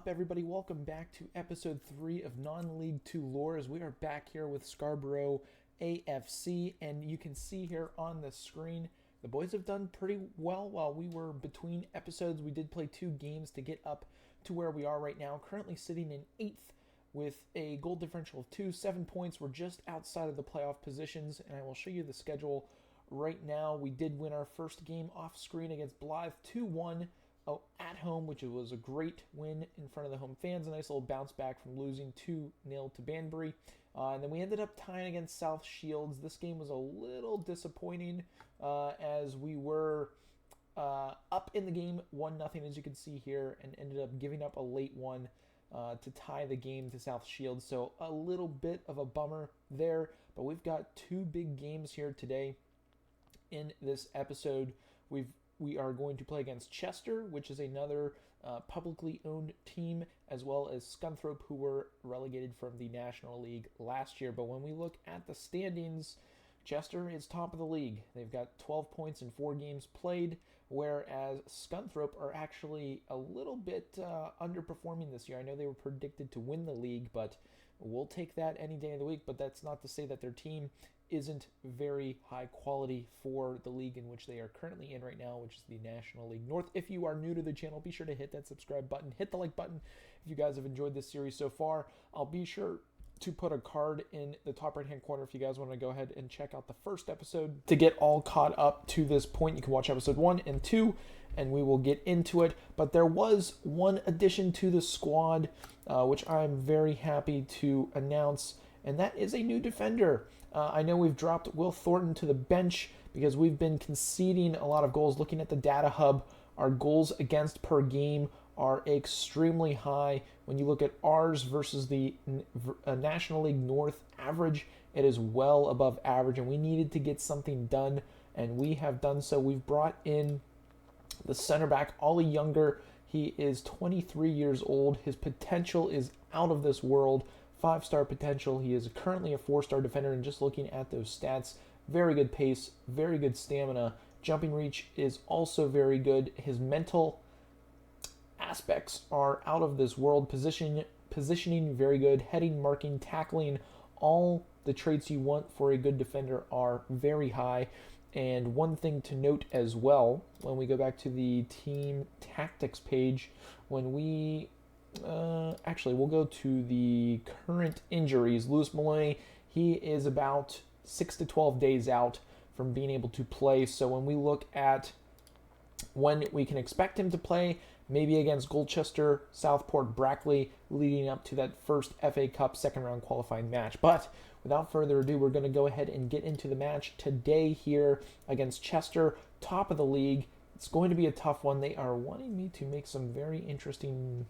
up, everybody? Welcome back to episode 3 of Non-League 2 Lore, as we are back here with Scarborough AFC, and you can see here on the screen, the boys have done pretty well while we were between episodes. We did play 2 games to get up to where we are right now, currently sitting in 8th with a goal differential of 2, 7 points. We're just outside of the playoff positions, and I will show you the schedule right now. We did win our first game off screen against Blythe 2-1. At home, which was a great win in front of the home fans. A nice little bounce back from losing 2-0 to Banbury. And then we ended up tying against South Shields. This game was a little disappointing as we were up in the game 1-0, as you can see here, and ended up giving up a late one to tie the game to South Shields. So a little bit of a bummer there, but we've got 2 big games here today in this episode. We are going to play against Chester, which is another publicly owned team, as well as Scunthorpe, who were relegated from the National League last year. But when we look at the standings, Chester is top of the league. They've got 12 points in 4 games played, whereas Scunthorpe are actually a little bit underperforming this year. I know they were predicted to win the league, but we'll take that any day of the week. But that's not to say that their team isn't very high quality for the league in which they are currently in right now, which is the National League North. If you are new to the channel, be sure to hit that subscribe button, hit the like button if you guys have enjoyed this series so far. I'll be sure to put a card in the top right hand corner if you guys want to go ahead and check out the first episode. To get all caught up to this point, you can watch episode 1 and 2, and we will get into it. But there was one addition to the squad, which I'm very happy to announce, and that is a new defender. I know we've dropped Will Thornton to the bench because we've been conceding a lot of goals. Looking at the data hub, our goals against per game are extremely high. When you look at ours versus the National League North average, it is well above average, and we needed to get something done, and we have done so. We've brought in the center back, Ollie Younger. He is 23 years old. His potential is out of this world. 5-star potential. He is currently a 4-star defender, and just looking at those stats, very good pace, very good stamina. Jumping reach is also very good. His mental aspects are out of this world. Positioning very good. Heading, marking, tackling, all the traits you want for a good defender are very high. And one thing to note as well, when we go back to the team tactics page, when we we'll go to the current injuries. Lewis Maloney, he is about 6 to 12 days out from being able to play. So when we look at when we can expect him to play, maybe against Colchester, Southport, Brackley, leading up to that first FA Cup second round qualifying match. But without further ado, we're going to go ahead and get into the match today here against Chester, top of the league. It's going to be a tough one. They are wanting me to make some very interesting...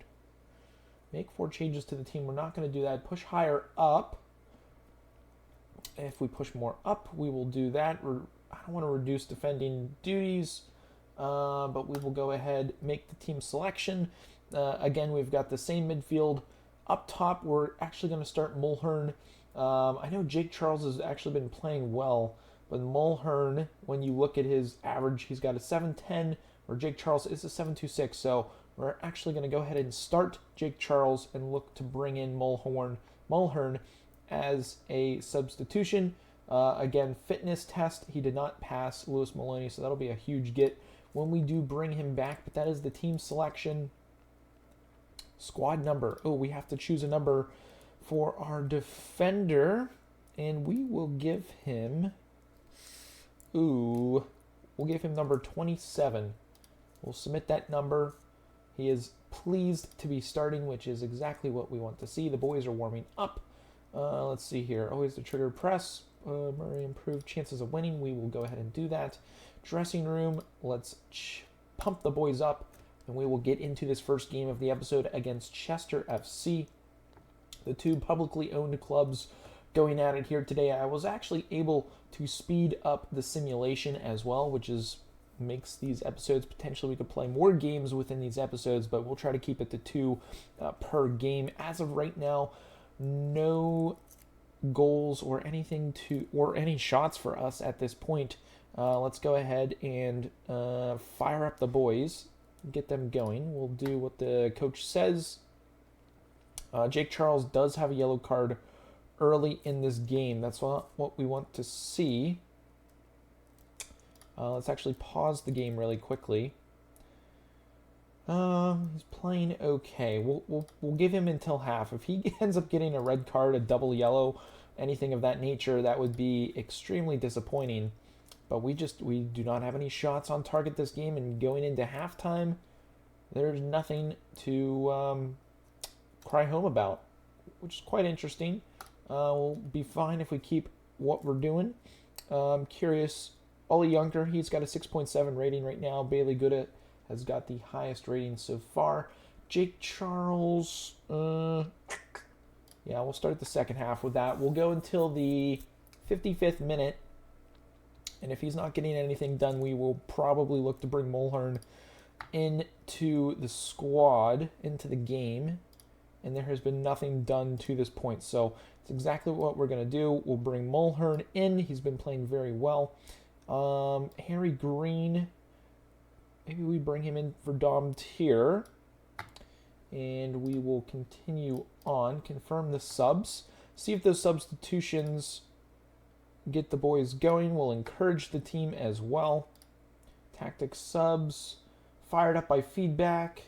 Make 4 changes to the team. We're not going to do that. Push higher up. If we push more up, we will do that. I don't want to reduce defending duties, but we will go ahead, make the team selection. Again, we've got the same midfield. Up top, we're actually going to start Mulhern. I know Jake Charles has actually been playing well, but Mulhern, when you look at his average, he's got a 7.10, where Jake Charles is a 7.26, so we're actually going to go ahead and start Jake Charles and look to bring in Mulhern as a substitution. Again, fitness test, he did not pass Lewis Maloney, so that'll be a huge get when we do bring him back. But that is the team selection. Squad number. Oh, we have to choose a number for our defender, and we will give him... we'll give him number 27. We'll submit that number. He is pleased to be starting, which is exactly what we want to see. The boys are warming up. Let's see here. Always the trigger press. Murray improved chances of winning. We will go ahead and do that. Dressing room. Let's pump the boys up, and we will get into this first game of the episode against Chester FC. The 2 publicly owned clubs going at it here today. I was actually able to speed up the simulation as well, which makes these episodes potentially we could play more games within these episodes, but we'll try to keep it to 2 per game. As of right now, no goals or any shots for us at this point. Let's go ahead and fire up the boys, get them going. We'll do what the coach says. Jake Charles does have a yellow card early in this game. That's what we want to see. Let's actually pause the game really quickly. He's playing okay. We'll give him until half. If he ends up getting a red card, a double yellow, anything of that nature, that would be extremely disappointing. But we do not have any shots on target this game, and going into halftime, there's nothing to cry home about, which is quite interesting. We'll be fine if we keep what we're doing. I'm curious. Ollie Younger, he's got a 6.7 rating right now. Bailey Gooda has got the highest rating so far. Jake Charles, yeah, we'll start the second half with that. We'll go until the 55th minute. And if he's not getting anything done, we will probably look to bring Mulhern into the squad, into the game. And there has been nothing done to this point. So it's exactly what we're going to do. We'll bring Mulhern in. He's been playing very well. Harry Green, maybe we bring him in for Dom Tier. And we will continue on. Confirm the subs. See if those substitutions get the boys going. We'll encourage the team as well. Tactics subs. Fired up by feedback.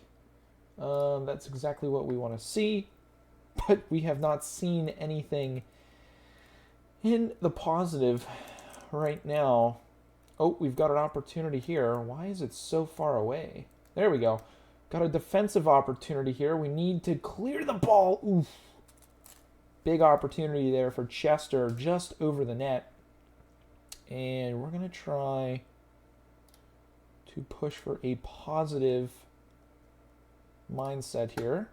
That's exactly what we want to see. But we have not seen anything in the positive right now. Oh, we've got an opportunity here. Why is it so far away? There we go. Got a defensive opportunity here. We need to clear the ball. Oof. Big opportunity there for Chester, just over the net. And we're going to try to push for a positive mindset here.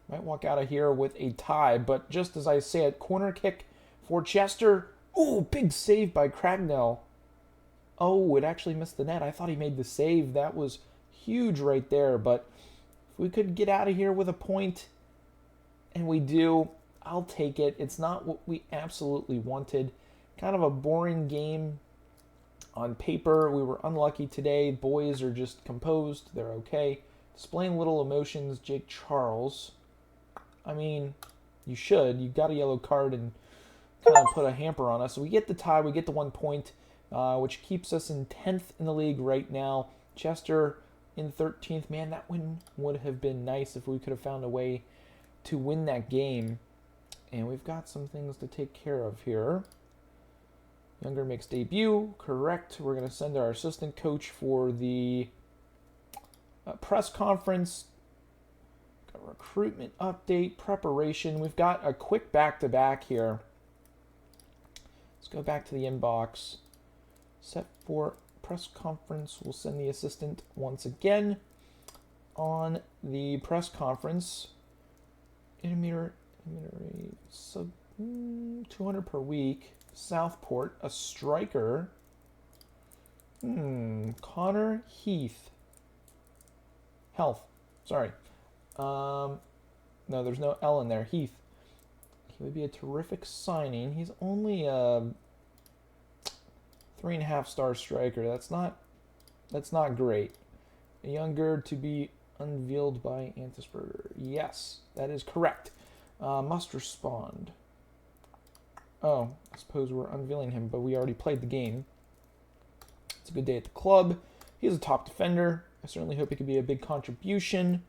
Might walk out of here with a tie, but just as I say it, corner kick for Chester. Ooh, big save by Cragnell. Oh, it actually missed the net. I thought he made the save. That was huge right there, but if we could get out of here with a point, and we do, I'll take it. It's not what we absolutely wanted. Kind of a boring game on paper. We were unlucky today. Boys are just composed. They're okay. Displaying little emotions. Jake Charles. I mean, you should. You got a yellow card and kind of put a hamper on us. So we get the tie. We get the 1 point, which keeps us in 10th in the league right now. Chester in 13th. Man, that win would have been nice if we could have found a way to win that game. And we've got some things to take care of here. Younger makes debut. Correct. We're going to send our assistant coach for the press conference. Got recruitment update, preparation. We've got a quick back-to-back here. Let's go back to the inbox. Set for press conference. We'll send the assistant once again on the press conference. Intermediate sub 200 per week. Southport, a striker. Connor Heath. Health. Sorry. No, there's no L in there. Heath. He would be a terrific signing. He's only a 3.5-star striker. That's not great. Younger to be unveiled by Antisperger. Yes, that is correct. Must respond. Oh, I suppose we're unveiling him, but we already played the game. It's a good day at the club. He's a top defender. I certainly hope he could be a big contribution.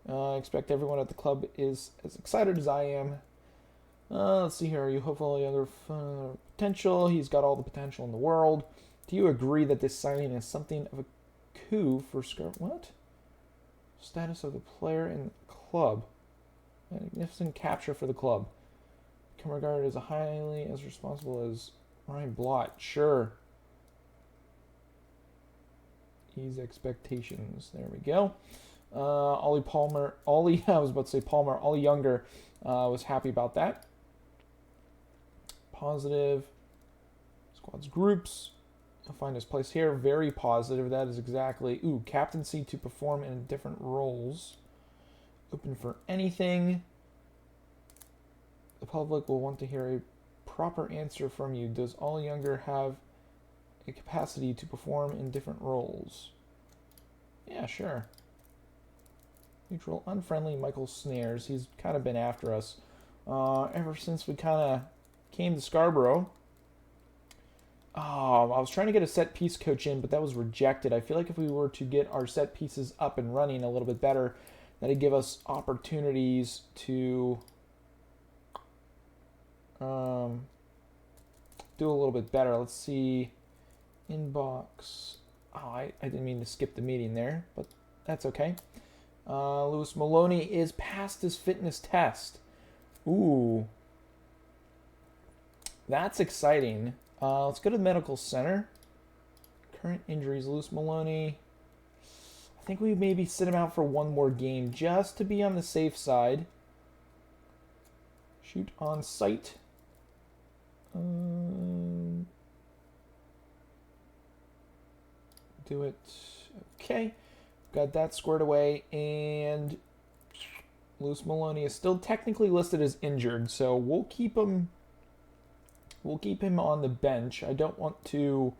I expect everyone at the club is as excited as I am. Let's see here. Are you hopeful of younger potential? He's got all the potential in the world. Do you agree that this signing is something of a coup for What? Status of the player in the club. A magnificent capture for the club. Can regarded as highly as responsible as Ryan Blott. Sure. Ease expectations. There we go. Ollie Younger was happy about that. Positive. Squad's groups. He'll find his place here. Very positive. That is exactly... Ooh, captaincy to perform in different roles. Open for anything. The public will want to hear a proper answer from you. Does Ollie Younger have a capacity to perform in different roles? Yeah, sure. Neutral, unfriendly Michael Snares. He's kind of been after us ever since we kind of came to Scarborough. Oh, I was trying to get a set piece coach in, but that was rejected. I feel like if we were to get our set pieces up and running a little bit better, that'd give us opportunities to do a little bit better. Let's see. Inbox. Oh, I didn't mean to skip the meeting there, but that's okay. Lewis Maloney is past his fitness test. Ooh. That's exciting. Let's go to the medical center. Current injuries, Lewis Maloney. I think we maybe sit him out for one more game just to be on the safe side. Shoot on sight. Do it. Okay. Got that squared away. And Lewis Maloney is still technically listed as injured, so we'll keep him. We'll keep him on the bench. I don't want to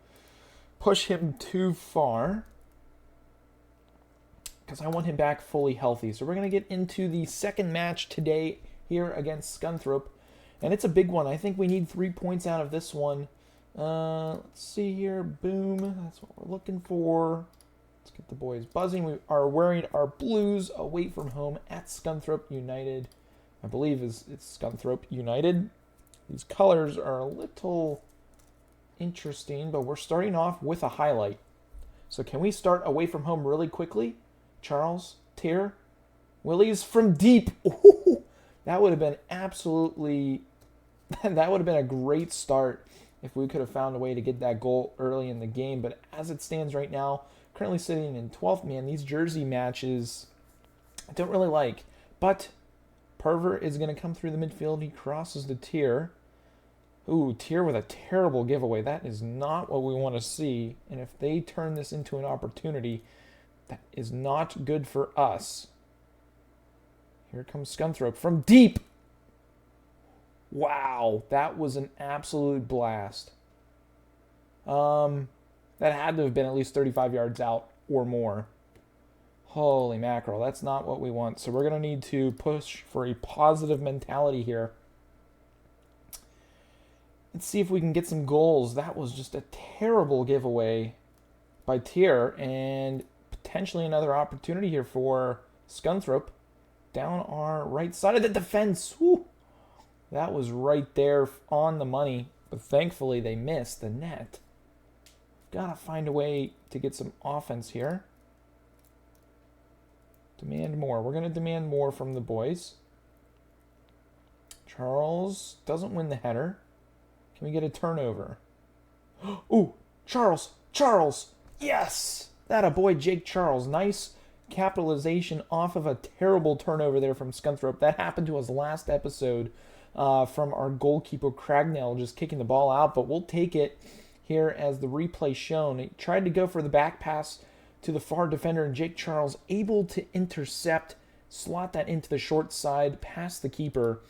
push him too far because I want him back fully healthy. So we're going to get into the second match today here against Scunthorpe. And it's a big one. I think we need 3 points out of this one. Let's see here. Boom. That's what we're looking for. Let's get the boys buzzing. We are wearing our blues away from home at Scunthorpe United. I believe it's Scunthorpe United. These colors are a little interesting, but we're starting off with a highlight. So can we start away from home really quickly? Charles, Tier, Willie's from deep. Ooh, that would have been absolutely, that would have been a great start if we could have found a way to get that goal early in the game. But as it stands right now, currently sitting in 12th, man, these jersey matches I don't really like. But Pervert is going to come through the midfield. He crosses the Tier. Ooh, Tier with a terrible giveaway. That is not what we want to see. And if they turn this into an opportunity, that is not good for us. Here comes Scunthorpe from deep. Wow, that was an absolute blast. That had to have been at least 35 yards out or more. Holy mackerel, that's not what we want. So we're going to need to push for a positive mentality here. Let's see if we can get some goals. That was just a terrible giveaway by Tier, and potentially another opportunity here for Scunthorpe down our right side of the defense. Woo! That was right there on the money, but thankfully they missed the net. Got to find a way to get some offense here. Demand more. We're going to demand more from the boys. Charles doesn't win the header. Can we get a turnover? Ooh, Charles! Yes! That a boy, Jake Charles. Nice capitalization off of a terrible turnover there from Scunthorpe. That happened to us last episode from our goalkeeper Cragnell just kicking the ball out, but we'll take it here as the replay shown. He tried to go for the back pass to the far defender, and Jake Charles able to intercept, slot that into the short side, past the keeper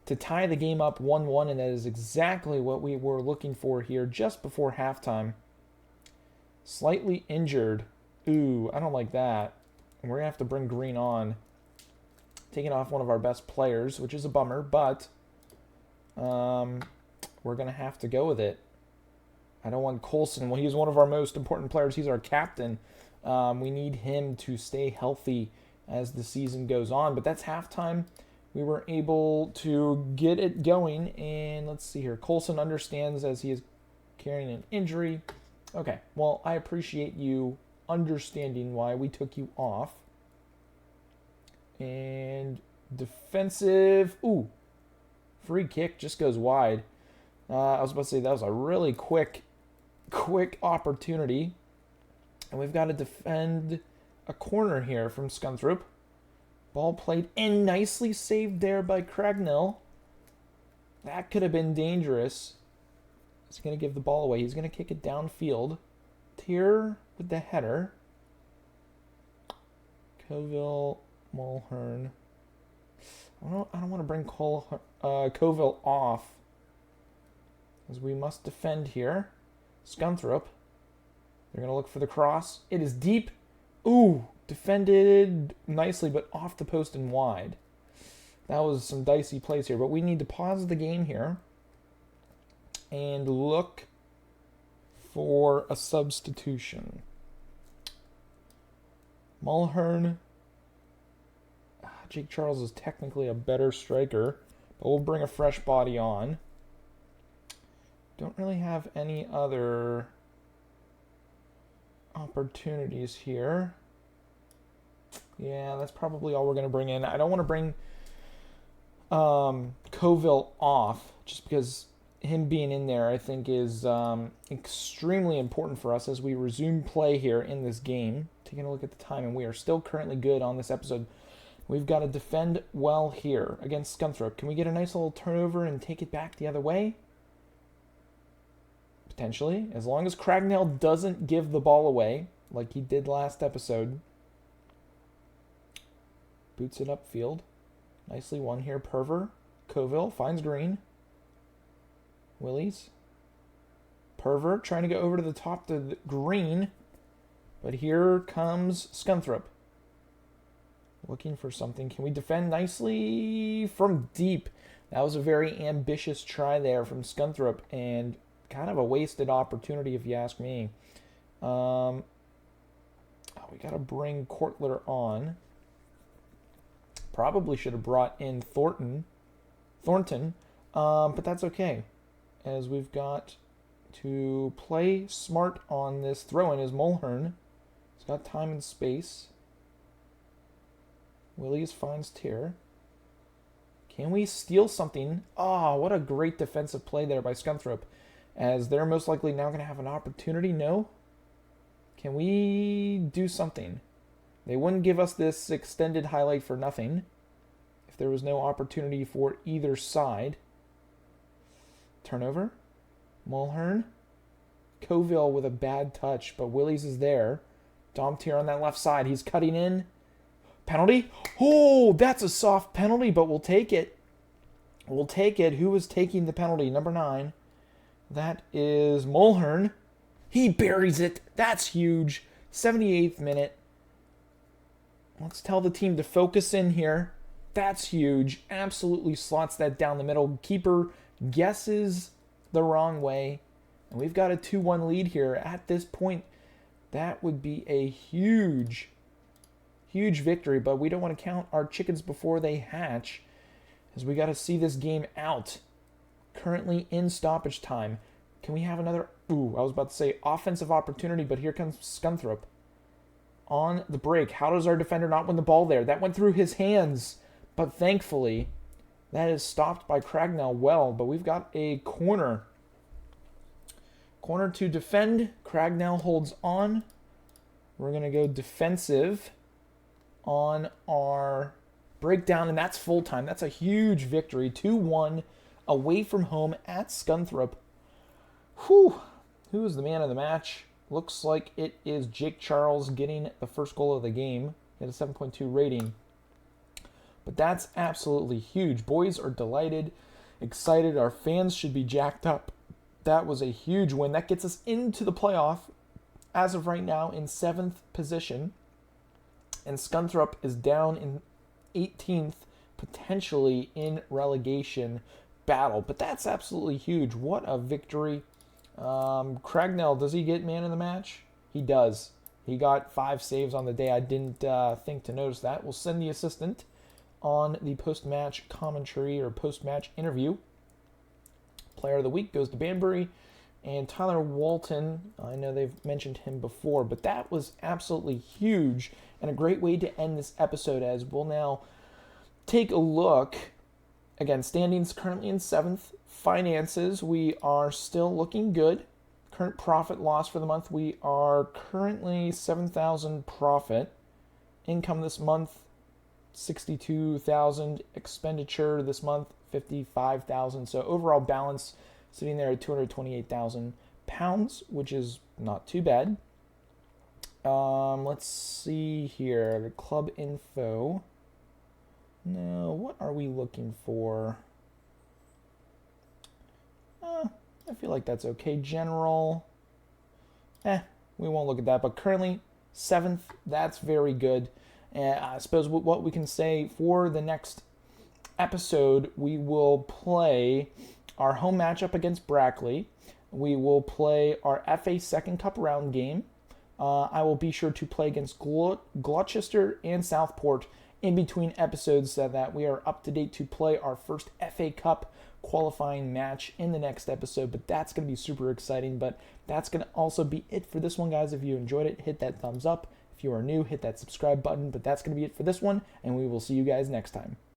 to tie the game up 1-1, and that is exactly what we were looking for here just before halftime. Slightly injured. Ooh, I don't like that. We're going to have to bring Green on. Taking off one of our best players, which is a bummer, but we're going to have to go with it. I don't want Colson. Well, he's one of our most important players. He's our captain. We need him to stay healthy as the season goes on. But that's halftime. We were able to get it going. And let's see here. Colson understands as he is carrying an injury. Okay. Well, I appreciate you understanding why we took you off. And defensive. Ooh. Free kick just goes wide. I was about to say that was a really quick opportunity. And we've got to defend a corner here from Scunthorpe. Ball played in, nicely saved there by Cragnell. That could have been dangerous. He's going to give the ball away. He's going to kick it downfield. Tier with the header. Coville, Mulhern. I don't want to bring Coville off, as we must defend here. Scunthorpe. They're going to look for the cross. It is deep. Ooh, defended nicely, but off the post and wide. That was some dicey plays here, but we need to pause the game here and look for a substitution. Mulhern. Jake Charles is technically a better striker, but we'll bring a fresh body on. Don't really have any other opportunities here. Yeah, that's probably all we're going to bring in. I don't want to bring Coville off, just because him being in there, I think, is extremely important for us as we resume play here in this game. Taking a look at the time, and we are still currently good on this episode. We've got to defend well here against Scunthorpe. Can we get a nice little turnover and take it back the other way? Potentially. As long as Cragnell doesn't give the ball away, like he did last episode. Boots it upfield. Nicely won here. Perver. Coville finds Green. Willies. Perver trying to go over to the top to the Green. But here comes Scunthorpe. Looking for something. Can we defend nicely from deep? That was a very ambitious try there from Scunthorpe, and kind of a wasted opportunity if you ask me. We got to bring Kortler on. Probably should have brought in Thornton, but that's okay, as we've got to play smart on this throw-in. Is Mulhern. He's got time and space. Willies finds Tier. Can we steal something? Oh, what a great defensive play there by Scunthorpe, as they're most likely now going to have an opportunity. No? Can we do something? They wouldn't give us this extended highlight for nothing if there was no opportunity for either side. Turnover. Mulhern. Coville with a bad touch, but Willies is there. Domtier on that left side. He's cutting in. Penalty? Oh, that's a soft penalty, but we'll take it. We'll take it. Who was taking the penalty? Number 9. That is Mulhern. He buries it. That's huge. 78th minute. Let's tell the team to focus in here. That's huge. Absolutely slots that down the middle. Keeper guesses the wrong way. And we've got a 2-1 lead here. At this point, that would be a huge victory, but we don't want to count our chickens before they hatch, as we got to see this game out. Currently in stoppage time. Can we have another, I was about to say offensive opportunity, but here comes Scunthorpe on the break. How does our defender not win the ball there? That went through his hands, but thankfully that is stopped by Cragnell well, but we've got a corner. Corner to defend. Cragnell holds on. We're going to go defensive on our breakdown, and that's full time. That's a huge victory. 2-1 away from home at Scunthorpe. Whew. Who is the man of the match? Looks like it is Jake Charles getting the first goal of the game. He had a 7.2 rating. But that's absolutely huge. Boys are delighted, excited. Our fans should be jacked up. That was a huge win. That gets us into the playoff as of right now in 7th position. And Scunthorpe is down in 18th, potentially in relegation battle. But that's absolutely huge. What a victory. Cragnell, does he get man of the match? He does. He got 5 saves on the day. I didn't think to notice that. We'll send the assistant on the post-match commentary or post-match interview. Player of the week goes to Banbury. And Tyler Walton, I know they've mentioned him before, but that was absolutely huge and a great way to end this episode, as we'll now take a look. Again, standings currently in 7th. Finances, we are still looking good. Current profit loss for the month, we are currently 7,000 profit. Income this month, 62,000. Expenditure this month, 55,000. So overall balance sitting there at £228,000, which is not too bad. Let's see here. The club info. No, what are we looking for? I feel like that's okay. General. We won't look at that. But currently, 7th. That's very good. And I suppose what we can say for the next episode, we will play our home matchup against Brackley. We will play our FA Second Cup round game. I will be sure to play against Gloucester and Southport in between episodes so that we are up to date to play our first FA Cup qualifying match in the next episode. But that's going to be super exciting. But that's going to also be it for this one, guys. If you enjoyed it, hit that thumbs up. If you are new, hit that subscribe button. But that's going to be it for this one, and we will see you guys next time.